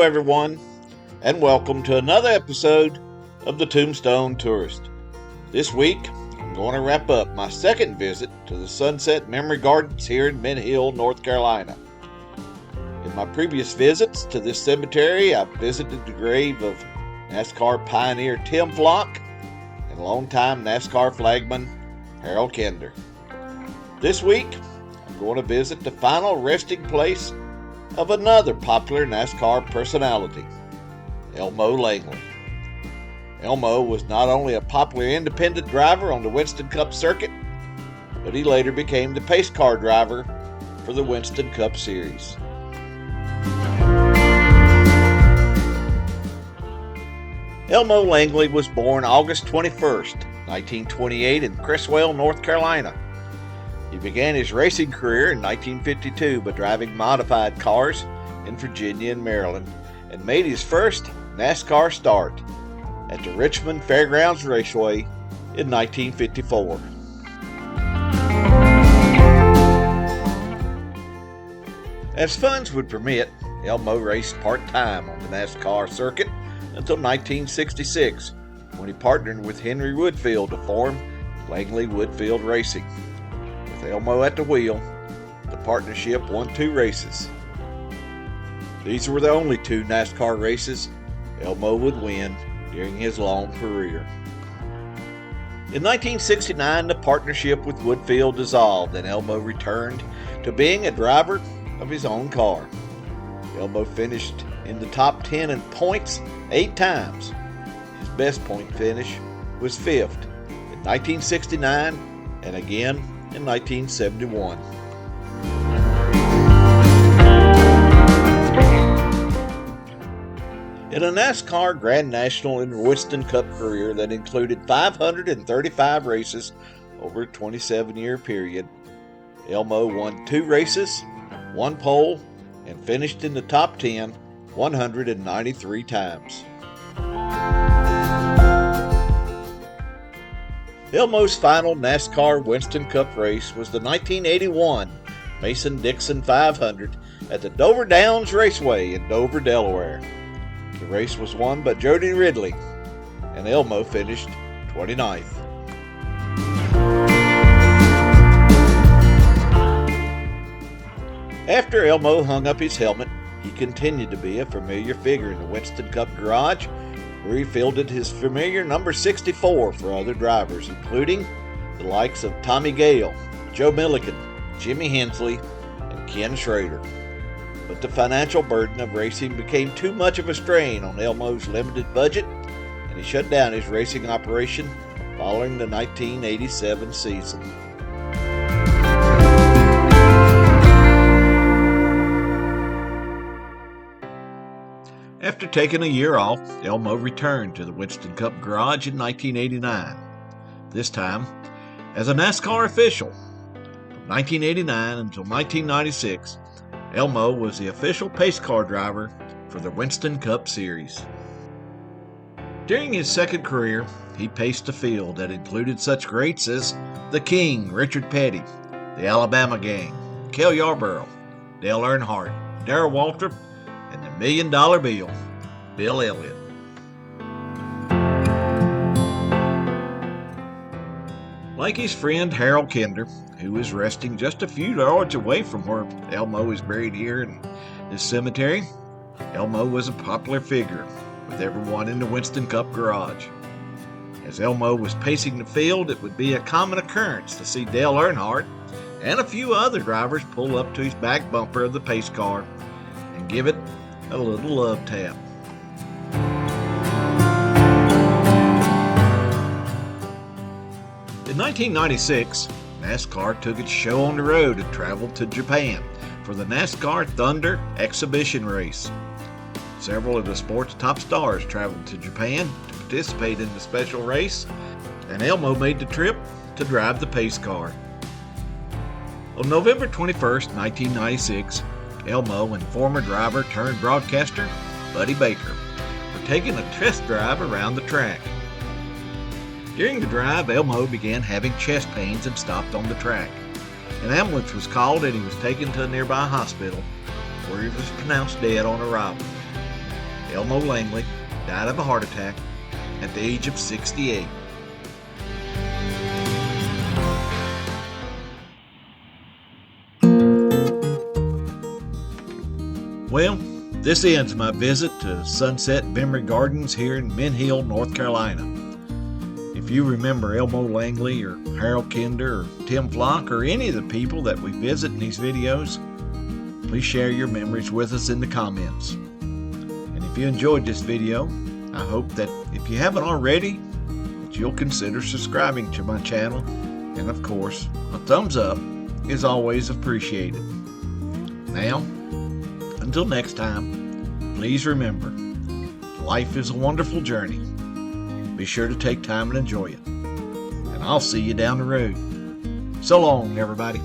Hello everyone, and welcome to another episode of the Tombstone Tourist. This week, I'm going to wrap up my second visit to the Sunset Memory Gardens here in Mint Hill, North Carolina. In my previous visits to this cemetery, I visited the grave of NASCAR pioneer Tim Flock and longtime NASCAR flagman Harold Kinder. This week, I'm going to visit the final resting place of another popular NASCAR personality, Elmo Langley. Elmo was not only a popular independent driver on the Winston Cup circuit, but he later became the pace car driver for the Winston Cup Series. Elmo Langley was born August 21st, 1928 in Creswell, North Carolina. He began his racing career in 1952 by driving modified cars in Virginia and Maryland, and made his first NASCAR start at the Richmond Fairgrounds Raceway in 1954. As funds would permit, Elmo raced part-time on the NASCAR circuit until 1966, when he partnered with Henry Woodfield to form Langley Woodfield Racing. With Elmo at the wheel, the partnership won 2 races. These were the only 2 NASCAR races Elmo would win during his long career. In 1969, the partnership with Woodfield dissolved and Elmo returned to being a driver of his own car. Elmo finished in the top 10 in points 8 times. His best point finish was 5th in 1969 and again in 1971. In a NASCAR Grand National and Winston Cup career that included 535 races over a 27-year period, Elmo won 2 races, 1 pole, and finished in the top 10 193 times. Elmo's final NASCAR Winston Cup race was the 1981 Mason-Dixon 500 at the Dover Downs Raceway in Dover, Delaware. The race was won by Jody Ridley, and Elmo finished 29th. After Elmo hung up his helmet, he continued to be a familiar figure in the Winston Cup Garage, where he fielded his familiar number 64 for other drivers, including the likes of Tommy Gayle, Joe Milliken, Jimmy Hensley, and Ken Shrader. But the financial burden of racing became too much of a strain on Elmo's limited budget, and he shut down his racing operation following the 1987 season. After taking a year off, Elmo returned to the Winston Cup Garage in 1989, this time as a NASCAR official. From 1989 until 1996, Elmo was the official pace car driver for the Winston Cup Series. During his second career, he paced a field that included such greats as the King, Richard Petty, the Alabama Gang, Cale Yarborough, Dale Earnhardt, Darrell Waltrip, and the $1 Million Bill, Bill Elliott. Like his friend Harold Kinder, who is resting just a few yards away from where Elmo is buried here in this cemetery, Elmo was a popular figure with everyone in the Winston Cup Garage. As Elmo was pacing the field, it would be a common occurrence to see Dale Earnhardt and a few other drivers pull up to his back bumper of the pace car and give it a little love tap. In 1996, NASCAR took its show on the road and traveled to Japan for the NASCAR Thunder Exhibition Race. Several of the sport's top stars traveled to Japan to participate in the special race, and Elmo made the trip to drive the pace car. On November 21st, 1996, Elmo and former driver turned broadcaster Buddy Baker were taking a test drive around the track. During the drive, Elmo began having chest pains and stopped on the track. An ambulance was called and he was taken to a nearby hospital, where he was pronounced dead on arrival. Elmo Langley died of a heart attack at the age of 68. Well, this ends my visit to Sunset Memory Gardens here in Mint Hill, North Carolina. If you remember Elmo Langley or Harold Kinder or Tim Flock or any of the people that we visit in these videos, please share your memories with us in the comments. And if you enjoyed this video, I hope that if you haven't already, that you'll consider subscribing to my channel. And of course, a thumbs up is always appreciated. Now, until next time, please remember, life is a wonderful journey. Be sure to take time and enjoy it. And I'll see you down the road. So long, everybody.